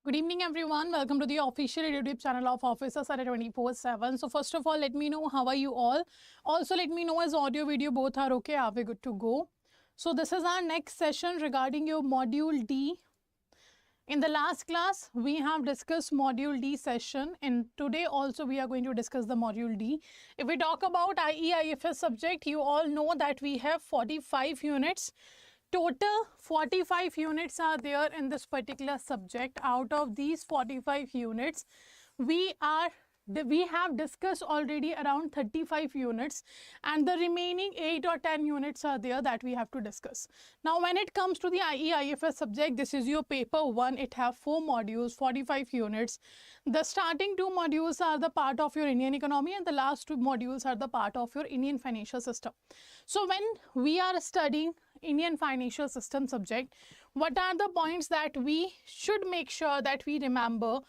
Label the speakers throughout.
Speaker 1: Good evening, everyone. Welcome to the official YouTube channel of Officer Study 24/7. So first of all, let me know how are you all. Also, let me know as audio, video both are okay. Are we good to go? So this is our next session regarding your Module D. In the last class, we have discussed Module D session, and today also we are going to discuss the Module D. If we talk about IFS subject, you all know that we have 45 units. Total 45 units are there in this particular subject. Out of these 45 units, we have discussed already around 35 units, and the remaining 8 or 10 units are there that we have to discuss. Now, when it comes to the IFS subject, this is your paper 1. It have 4 modules, 45 units. The starting 2 modules are the part of your Indian economy, and the last 2 modules are the part of your Indian financial system. So, when we are studying Indian financial system subject, what are the points that we should make sure that we remember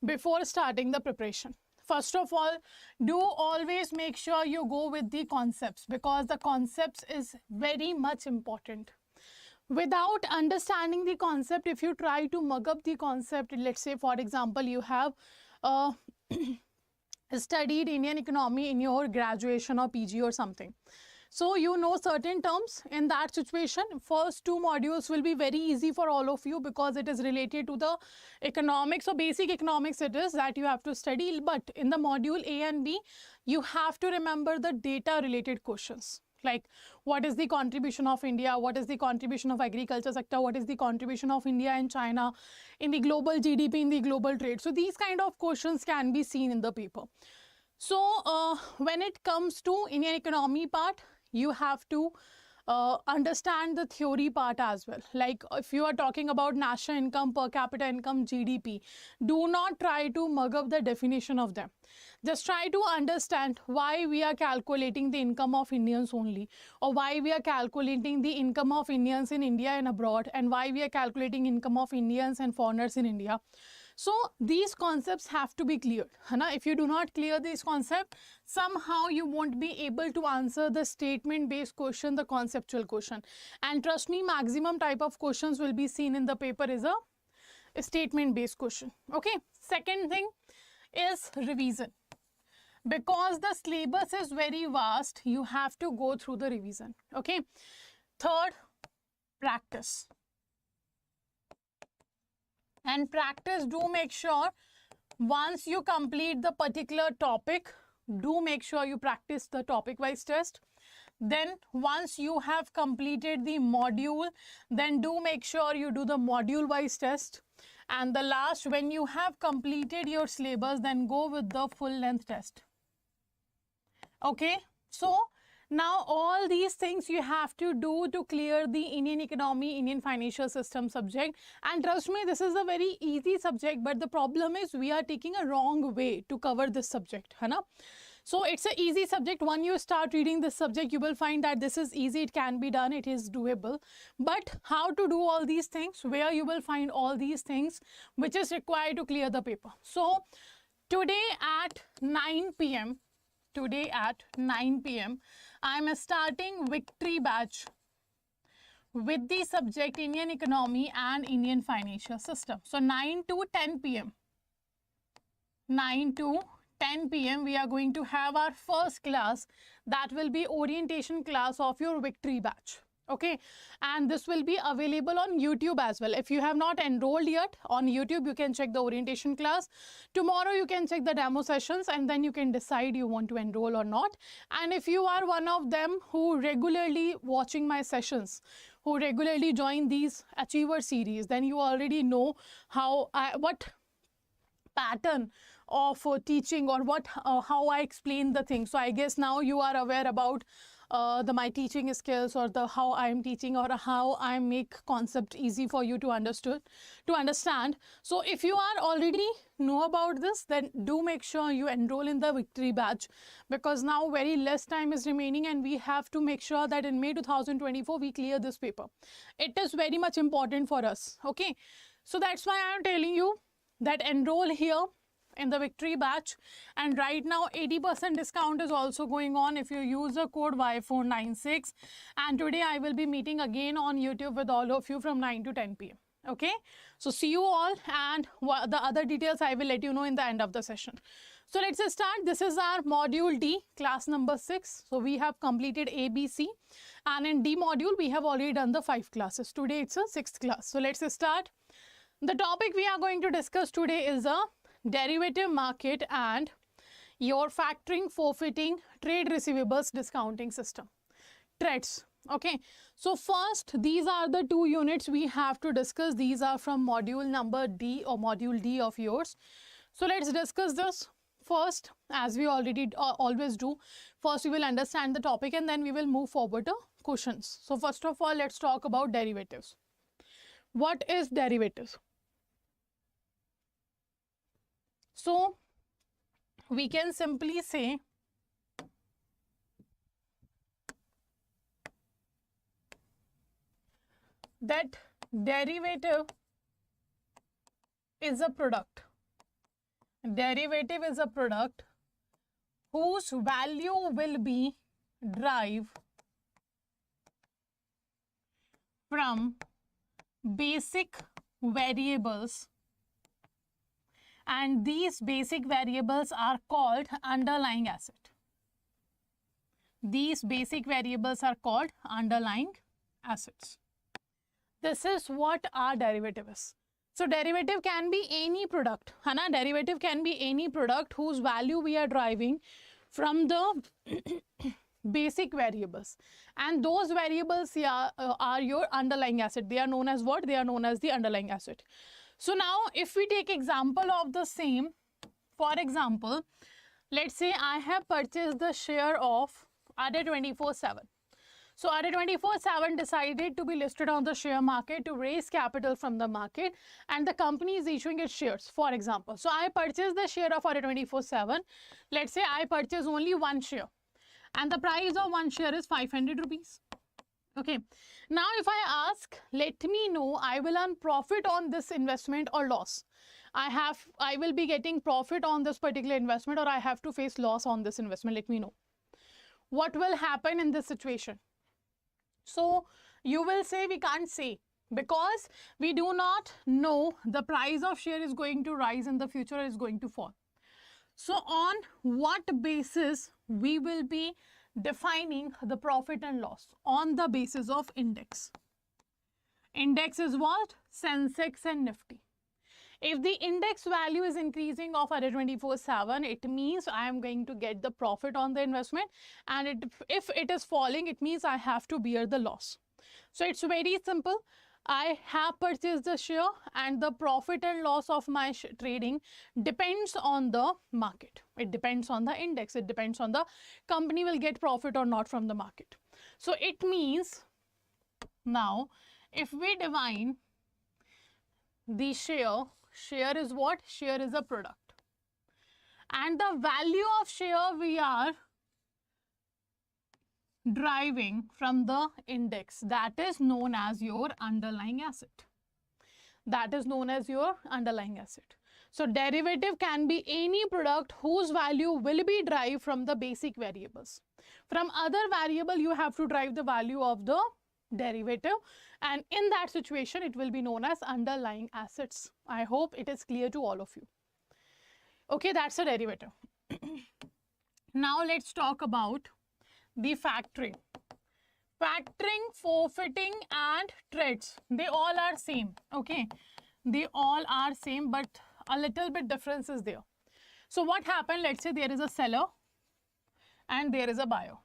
Speaker 1: before starting the preparation? First of all, do always make sure you go with the concepts, because the concepts is very much important. Without understanding the concept, if you try to mug up the concept, let's say for example you have studied Indian economy in your graduation or PG or something. So you know certain terms. In that situation, first 2 modules will be very easy for all of you because it is related to the economics or basic economics it is that you have to study. But in the module A and B, you have to remember the data related questions. Like, what is the contribution of India? What is the contribution of agriculture sector? What is the contribution of India and China in the global GDP, in the global trade? So these kind of questions can be seen in the paper. So when it comes to Indian economy part, you have to understand the theory part as well. Like, if you are talking about national income, per capita income, GDP, do not try to mug up the definition of them. Just try to understand why we are calculating the income of Indians only, or why we are calculating the income of Indians in India and abroad, and why we are calculating income of Indians and foreigners in India. So these concepts have to be cleared. If you do not clear this concept, somehow you won't be able to answer the statement based question, the conceptual question. And trust me, maximum type of questions will be seen in the paper is a statement based question. Okay. Second thing is revision. Because the syllabus is very vast, you have to go through the revision. Okay. Third, practice. And practice, do make sure once you complete the particular topic, do make sure you practice the topic wise test. Then once you have completed the module, then do make sure you do the module wise test. And the last, when you have completed your syllabus, then go with the full length test. Okay, so now all these things you have to do to clear the Indian economy, Indian financial system subject. And trust me, this is a very easy subject, but the problem is we are taking a wrong way to cover this subject. So it's an easy subject. When you start reading this subject, you will find that this is easy, it can be done, it is doable. But how to do all these things, where you will find all these things which is required to clear the paper. So today at 9 p.m. Today at 9 p.m. I am starting Victory Batch with the subject Indian Economy and Indian Financial System. So 9 to 10 p.m. 9 to 10 p.m. we are going to have our first class. That will be orientation class of your Victory Batch. Okay, and this will be available on YouTube as well. If you have not enrolled yet on YouTube, you can check the orientation class. Tomorrow you can check the demo sessions, and then you can decide you want to enroll or not. And if you are one of them who regularly watching my sessions, who regularly join these Achiever series, then you already know what pattern of teaching or how I explain the thing. So I guess now you are aware about my teaching skills, or how I am teaching, or how I make concept easy for you to understand. So if you are already know about this, then do make sure you enroll in the Victory Batch, because now very less time is remaining and we have to make sure that in May 2024 we clear this paper. It is very much important for us. Okay, so that's why I am telling you that enroll here in the Victory Batch. And right now 80% discount is also going on if you use the code Y496. And today I will be meeting again on YouTube with all of you from 9 to 10 p.m. Okay, so see you all, and the other details I will let you know in the end of the session. So let's start. This is our module D, class number 6. So we have completed A, B, C, and in D module we have already done the 5 classes. Today it's a 6th class. So let's start. The topic we are going to discuss today is a derivative market and your factoring, forfeiting, trade receivables discounting system, TREDS. Okay, so first, these are the 2 units we have to discuss. These are from module number D or module D of yours. So let's discuss this first, as we already always do. First, we will understand the topic and then we will move forward to questions. So first of all, let's talk about derivatives. What is derivatives? So we can simply say that derivative is a product. Derivative is a product whose value will be derived from basic variables, and these basic variables are called underlying asset. These basic variables are called underlying assets. This is what our derivative is. So derivative can be any product. Hana, derivative can be any product whose value we are deriving from the basic variables. And those variables are your underlying asset. They are known as what? They are known as the underlying asset. So now if we take example of the same, for example, let's say I have purchased the share of Adda 24/7. So Adda 24/7 decided to be listed on the share market to raise capital from the market, and the company is issuing its shares, for example. So I purchased the share of Adda 24/7. Let's say I purchase only 1 share and the price of 1 share is 500 rupees. Okay. Now if I ask, let me know, I will earn profit on this investment or loss. I will be getting profit on this particular investment, or I have to face loss on this investment. Let me know. What will happen in this situation? So you will say we can't say, because we do not know the price of share is going to rise in the future or is going to fall. So on what basis we will be defining the profit and loss? On the basis of index. Index is what? Sensex and Nifty. If the index value is increasing of Adda 24/7, it means I am going to get the profit on the investment, and if it is falling, it means I have to bear the loss. So it's very simple. I have purchased the share and the profit and loss of my trading depends on the market. It depends on the index. It depends on the company will get profit or not from the market. So it means now if we define the share is what? Share is a product. And the value of share we are deriving from the index. That is known as your underlying asset. That is known as your underlying asset. So derivative can be any product whose value will be derived from the basic variables. From other variable, you have to derive the value of the derivative, and in that situation it will be known as underlying assets. I hope it is clear to all of you. Okay, that's a derivative. Now let's talk about the factoring. Factoring, forfeiting and TREDS, they all are same. Okay, they all are same, but a little bit difference is there. So what happened? Let's say there is a seller and there is a buyer.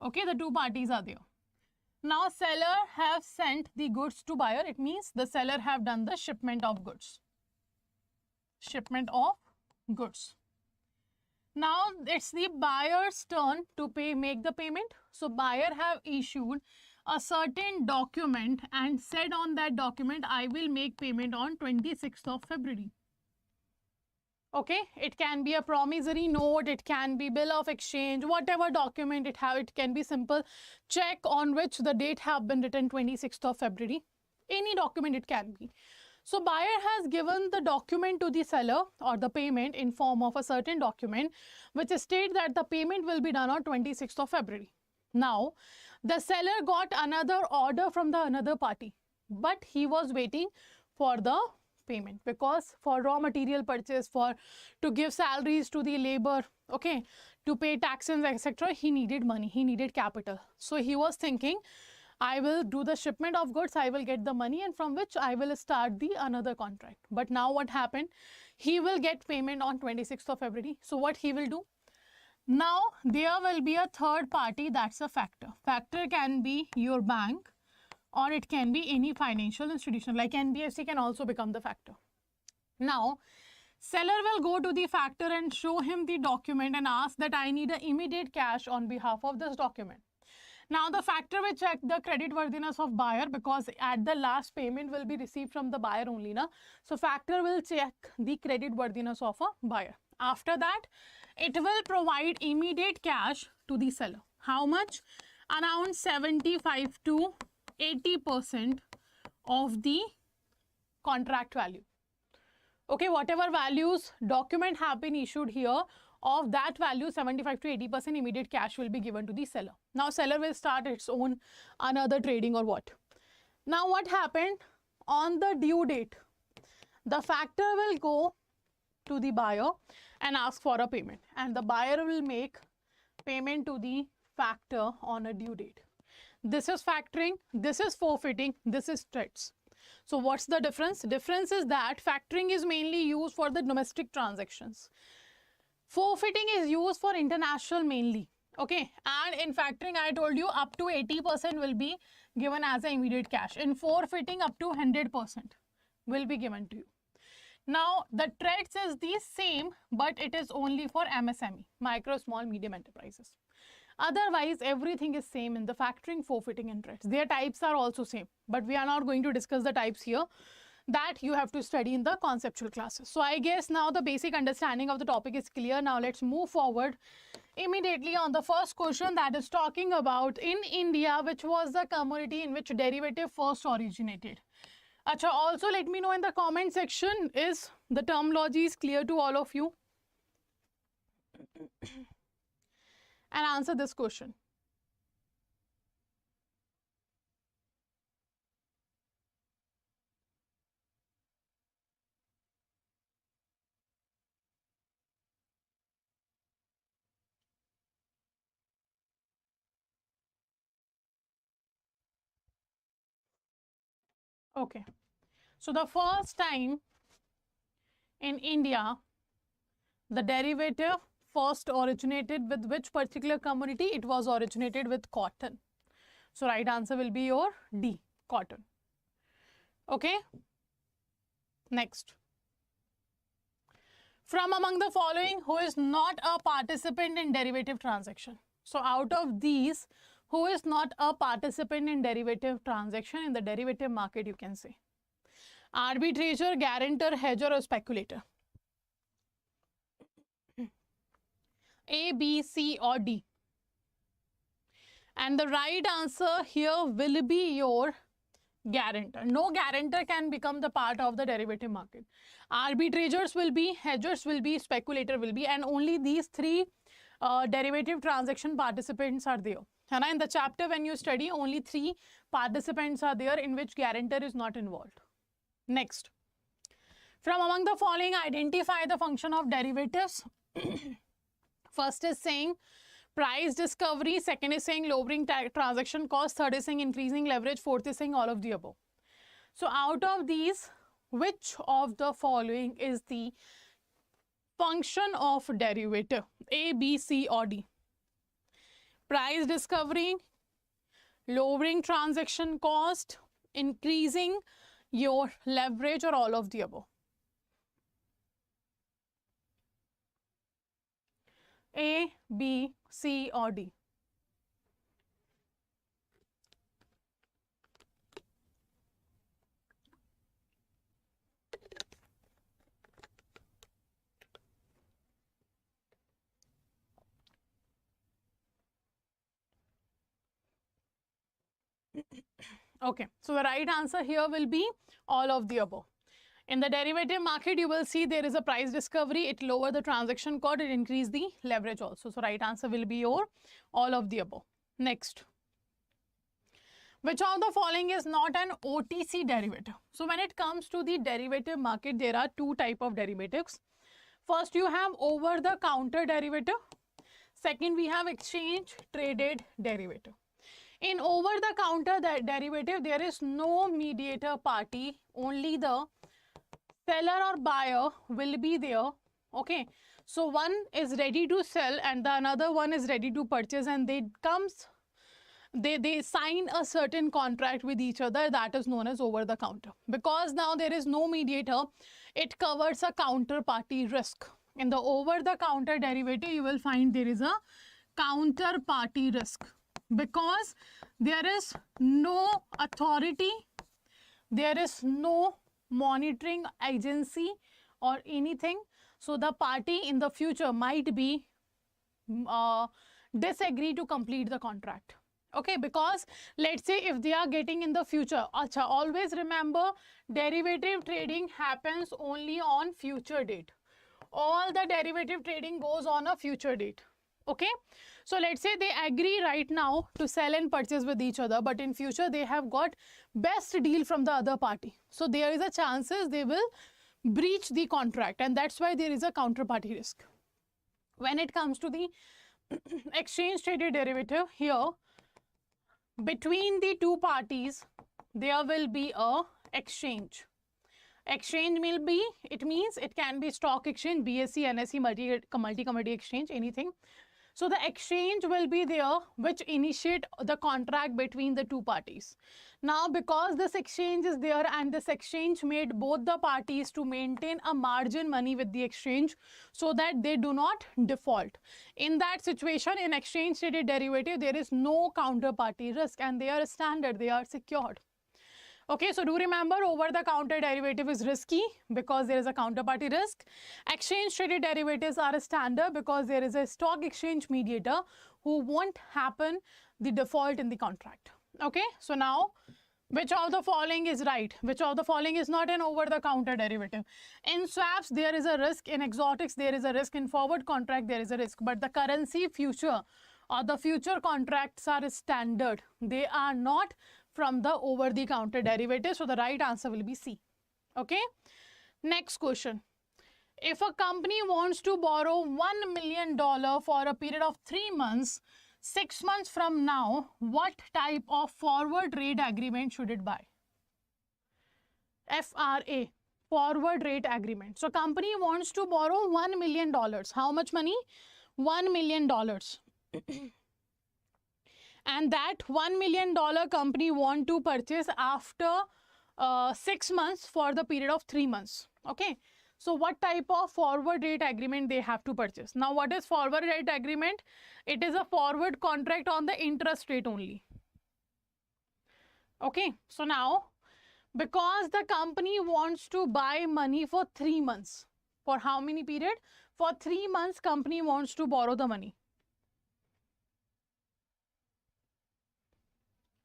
Speaker 1: Okay, the 2 parties are there. Now seller have sent the goods to buyer. It means the seller have done the shipment of goods. Shipment of goods. Now it's the buyer's turn to make the payment. So buyer have issued a certain document and said on that document, I will make payment on 26th of February. Okay, it can be a promissory note, it can be bill of exchange, whatever document it can be simple check on which the date have been written 26th of February. Any document it can be. So buyer has given the document to the seller or the payment in form of a certain document which states that the payment will be done on 26th of February. Now, the seller got another order from the another party. but he was waiting for the payment, because for raw material purchase, for to give salaries to the labor, okay, to pay taxes, etc., he needed money, he needed capital. So he was thinking, I will do the shipment of goods, I will get the money, and from which I will start the another contract. But now what happened? He will get payment on 26th of February. So what he will do? Now there will be a third party, that's a factor. Factor can be your bank, or it can be any financial institution, like NBFC can also become the factor. Now, seller will go to the factor and show him the document and ask that I need an immediate cash on behalf of this document. Now, the factor will check the credit worthiness of buyer, because at the last payment will be received from the buyer only, na? So, factor will check the credit worthiness of a buyer. After that, it will provide immediate cash to the seller. How much? Around 75 to 80% of the contract value. Okay, whatever values document have been issued here, of that value 75 to 80% immediate cash will be given to the seller. Now seller will start its own another trading or what. Now what happened? On the due date, the factor will go to the buyer and ask for a payment, and the buyer will make payment to the factor on a due date. This is factoring, this is forfeiting, this is threats. So what's the difference? Difference is that factoring is mainly used for the domestic transactions. Forfeiting is used for international mainly. Okay, and in factoring I told you up to 80% will be given as an immediate cash. In forfeiting up to 100% will be given to you. Now the threats is the same, but it is only for MSME, micro, small, medium enterprises. Otherwise, everything is same in the factoring, forfeiting and threats. Their types are also same, but we are not going to discuss the types here. That you have to study in the conceptual classes. So I guess now the basic understanding of the topic is clear. Now let's move forward immediately on the first question, that is talking about in India, which was the commodity in which derivative first originated. Acha, also let me know in the comment section, is the terminology is clear to all of you? And answer this question. Okay, so the first time in India, the derivative first originated with which particular commodity? It was originated with cotton. So right answer will be your D, cotton. Okay, next. From among the following, who is not a participant in derivative transaction? So out of these, who is not a participant in derivative transaction in the derivative market, you can say? Arbitrator, guarantor, hedger or speculator? A, B, C or D? And the right answer here will be your guarantor. No guarantor can become the part of the derivative market. Arbitrators will be, hedgers will be, speculator will be, and only these three derivative transaction participants are there. And in the chapter when you study, only 3 participants are there in which guarantor is not involved. Next. From among the following, identify the function of derivatives. First is saying price discovery, second is saying lowering transaction cost, third is saying increasing leverage, fourth is saying all of the above. So out of these, which of the following is the function of derivative? A, B, C or D? Price discovery, lowering transaction cost, increasing your leverage or all of the above? A, B, C or D? Okay, so the right answer here will be all of the above. In the derivative market, you will see there is a price discovery. It lower the transaction cost, it increase the leverage also. So right answer will be your all of the above. Next. Which of the following is not an OTC derivative? So when it comes to the derivative market, there are two types of derivatives. First, you have over-the-counter derivative. Second, we have exchange-traded derivative. In over-the-counter derivative, there is no mediator party. Only the seller or buyer will be there. Okay. So one is ready to sell and the another one is ready to purchase, and they sign a certain contract with each other. That is known as over the counter. Because now there is no mediator, it covers a counterparty risk. In the over the counter derivative, you will find there is a counterparty risk because there is no authority, there is no monitoring agency or anything. So the party in the future might be disagree to complete the contract. Okay, because let's say if they are getting in the future, always remember derivative trading happens only on future date. All the derivative trading goes on a future date. Okay, so let's say they agree right now to sell and purchase with each other, but in future they have got best deal from the other party. So there is a chances they will breach the contract, and that's why there is a counterparty risk. When it comes to the exchange traded derivative, here between the two parties there will be a exchange. Exchange will be, it means it can be stock exchange, BSE, NSE, multi-commodity exchange, anything. So the exchange will be there which initiate the contract between the two parties. Now because this exchange is there and this exchange made both the parties to maintain a margin money with the exchange so that they do not default. In that situation, in exchange traded derivative, there is no counterparty risk and they are standard, they are secured. Okay, so do remember over the counter derivative is risky because there is a counterparty risk. Exchange traded derivatives are a standard because there is a stock exchange mediator who won't happen the default in the contract. Okay, so now which of the following is right? Which of the following is not an over the counter derivative? In swaps there is a risk, in exotics there is a risk, in forward contract there is a risk, but the currency future or the future contracts are standard. They are not from the over the counter derivative. So the right answer will be C. Okay. Next question. If a company wants to borrow $1 million for a period of 3 months, 6 months from now, what type of forward rate agreement should it buy? FRA, forward rate agreement. So company wants to borrow $1 million. How much money? $1 million. And that $1 million company want to purchase after 6 months for the period of 3 months. Okay. So what type of forward rate agreement they have to purchase? Now what is forward rate agreement? It is a forward contract on the interest rate only. Okay. So now because the company wants to buy money for 3 months. For how many period? For 3 months company wants to borrow the money.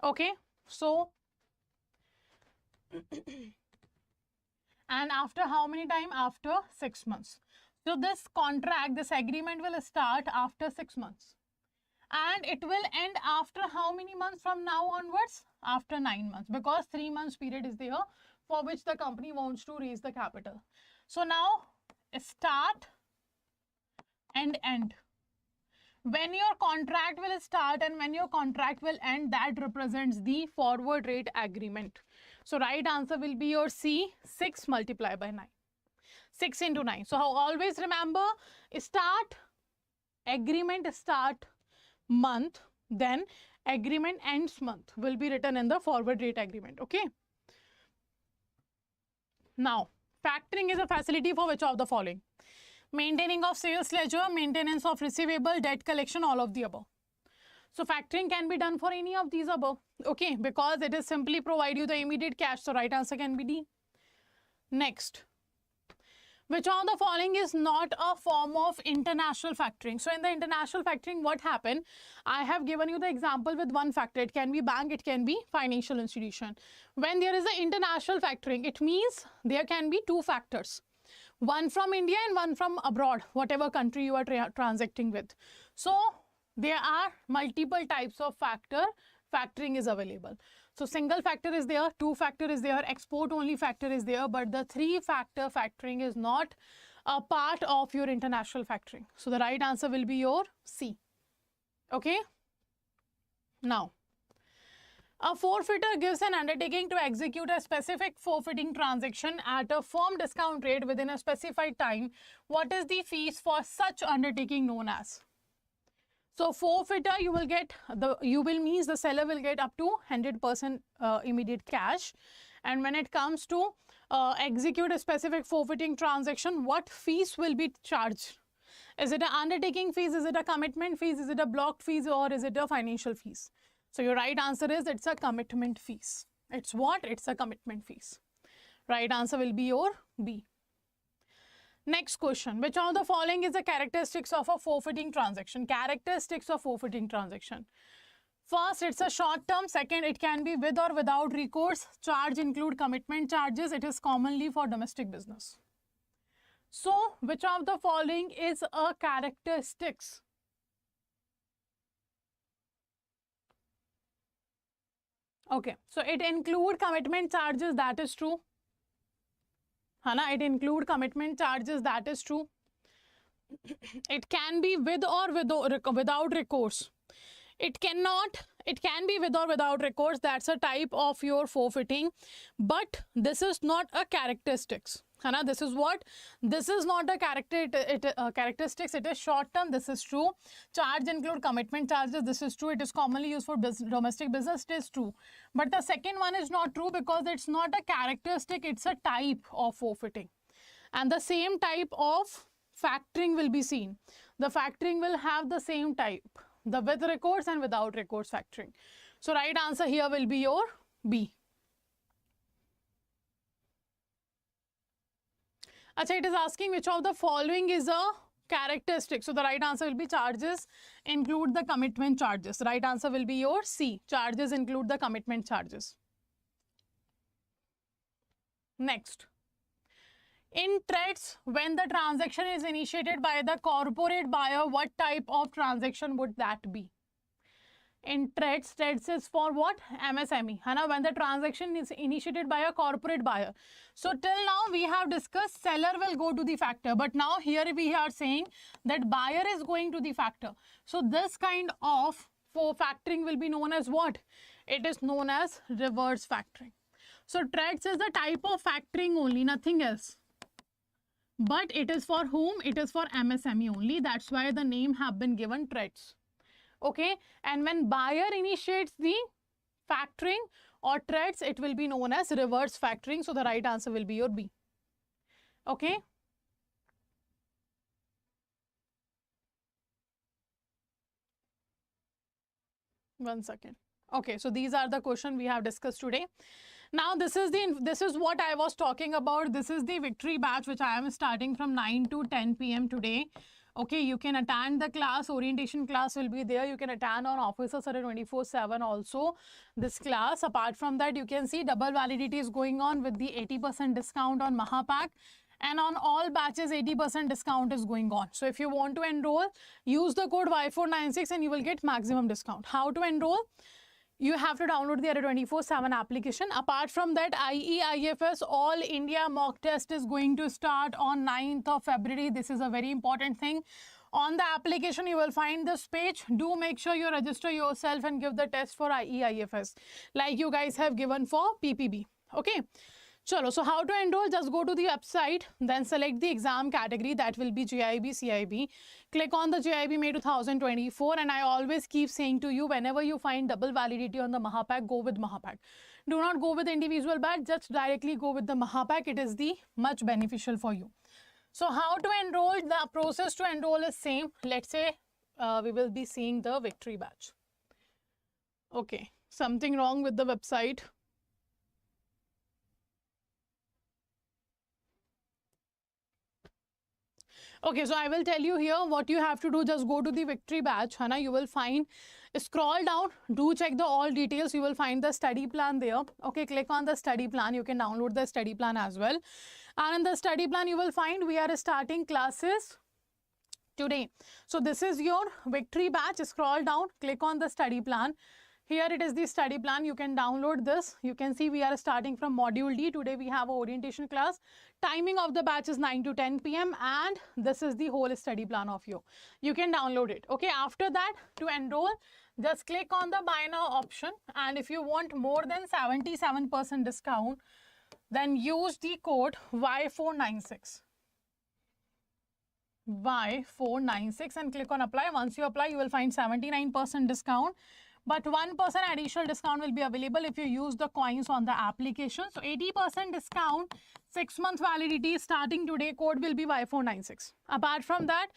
Speaker 1: Okay, so and after how many time? After 6 months. So this contract, this agreement will start after 6 months and it will end after how many months from now onwards? After 9 months, because 3 months period is there for which the company wants to raise the capital. So now start and end. When your contract will start and when your contract will end, that represents the forward rate agreement. So right answer will be your C, 6 multiplied by 9. 6 into 9. So always remember, start, agreement start month, then agreement ends month will be written in the forward rate agreement. Okay. Now, factoring is a facility for which of the following? Maintaining of sales ledger, maintenance of receivable, debt collection, all of the above. So factoring can be done for any of these above. Okay, because it is simply provide you the immediate cash. So right answer can be D. Next. Which of the following is not a form of international factoring? So in the international factoring, what happened? I have given you the example with one factor. It can be bank, it can be financial institution. When there is an international factoring, it means there can be two factors. One from India and one from abroad, whatever country you are transacting with. So there are multiple types of factor factoring is available. So single factor is there, two factor is there, export only factor is there, but the three factor factoring is not a part of your international factoring. So the right answer will be your C. Okay. Now, a forfeiter gives an undertaking to execute a specific forfeiting transaction at a firm discount rate within a specified time. What is the fees for such undertaking known as? So forfeiter, you will means the seller will get up to 100% immediate cash. And when it comes to execute a specific forfeiting transaction, what fees will be charged? Is it an undertaking fees? Is it a commitment fees? Is it a blocked fees? Or is it a financial fees? So your right answer is it's a commitment fees. It's what? It's a commitment fees. Right answer will be your B. Next question. Which of the following is the characteristics of a forfeiting transaction? Characteristics of forfeiting transaction. First, it's a short term. Second, it can be with or without recourse. Charge include commitment charges. It is commonly for domestic business. So, which of the following is a characteristics? Okay, so it include commitment charges, that is true. Hana, it include commitment charges, that is true. It can be with or without recourse. It can be with or without recourse. That's a type of your forfeiting, but this is not a characteristics. Hana, this is what? This is not a characteristics. It is short term. This is true. Charge include commitment charges. This is true. It is commonly used for domestic business. It is true. But the second one is not true because it's not a characteristic. It's a type of forfeiting. And the same type of factoring will be seen. The factoring will have the same type. The with recourse and without recourse factoring. So right answer here will be your B. Achha, it is asking which of the following is a characteristic. So the right answer will be charges include the commitment charges. The right answer will be your C. Charges include the commitment charges. Next. In threats, when the transaction is initiated by the corporate buyer, what type of transaction would that be? In threats is for what? MSME. Hana, when the transaction is initiated by a corporate buyer. So till now we have discussed seller will go to the factor, but now here we are saying that buyer is going to the factor. So this kind of factoring will be known as what? It is known as reverse factoring. So threats is the type of factoring only, nothing else. But it is for whom? It is for MSME only. That's why the name have been given threats. Okay, and when buyer initiates the factoring or threats, it will be known as reverse factoring. So the right answer will be your B. Okay. One second. Okay, so these are the questions we have discussed today. Now this is what I was talking about. This is the victory batch which I am starting from 9 to 10 p.m. today. Okay, you can attend the class. Orientation class will be there. You can attend on Officer Survey 24/7 also this class. Apart from that, you can see double validity is going on with the 80% discount on Mahapack. And on all batches, 80% discount is going on. So if you want to enroll, use the code Y496 and you will get maximum discount. How to enroll? You have to download the Adda 24/7 application. Apart from that, IFS All India mock test is going to start on 9th of February. This is a very important thing. On the application, you will find this page. Do make sure you register yourself and give the test for IFS like you guys have given for PPB. Okay. Chalo, so how to enroll? Just go to the website, then select the exam category, that will be JAIIB, CIB. Click on the JAIIB May 2024, and I always keep saying to you, whenever you find double validity on the Mahapack, go with Mahapack. Do not go with individual batch, just directly go with the Mahapack. It is the much beneficial for you. So how to enroll? The process to enroll is same. Let's say we will be seeing the victory batch. Okay, something wrong with the website. Okay, so I will tell you here what you have to do. Just go to the victory batch, Hana. You will find, scroll down, do check the all details. You will find the study plan there. Okay, click on the study plan. You can download the study plan as well. And in the study plan, you will find we are starting classes today. So this is your victory batch. Scroll down, click on the study plan. Here it is the study plan. You can download this. You can see we are starting from module D. Today we have a orientation class. Timing of the batch is 9 to 10 p.m. and this is the whole study plan of you. You can download it. Okay, after that, to enroll, just click on the buy now option, and if you want more than 77% discount, then use the code Y496. Y496 and click on apply. Once you apply, you will find 79% discount. But 1% additional discount will be available if you use the coins on the application. So 80% discount, 6-month validity starting today. Code will be Y496. Apart from that,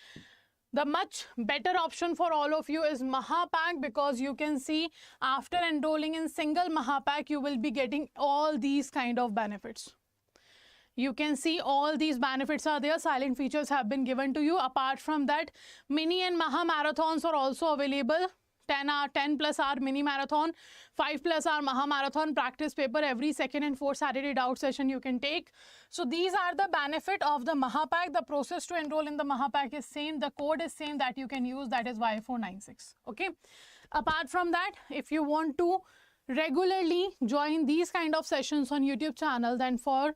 Speaker 1: the much better option for all of you is Mahapack, because you can see after enrolling in single Mahapack, you will be getting all these kind of benefits. You can see all these benefits are there. Silent features have been given to you. Apart from that, mini and Maha marathons are also available. 10 plus hour mini marathon, 5 plus hour Maha marathon, practice paper every second and fourth Saturday doubt session you can take. So these are the benefit of the Mahapack. The process to enroll in the Mahapack is same. The code is same that you can use, that is Y496. Okay. Apart from that, if you want to regularly join these kind of sessions on YouTube channel, then for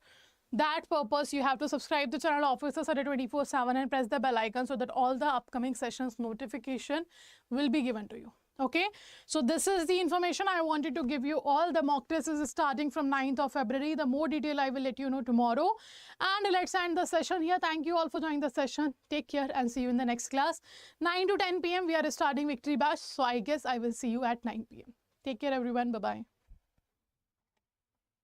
Speaker 1: that purpose you have to subscribe to channel Officer Adda 24/7 and press the bell icon so that all the upcoming sessions notification will be given to you. Okay, so this is the information I wanted to give you all. The mock test is starting from 9th of February. The more detail I will let you know tomorrow. And let's end the session here. Thank you all for joining the session. Take care and see you in the next class. 9 to 10 p.m. we are starting Victory Bash. So I guess I will see you at 9 p.m. Take care everyone. Bye-bye.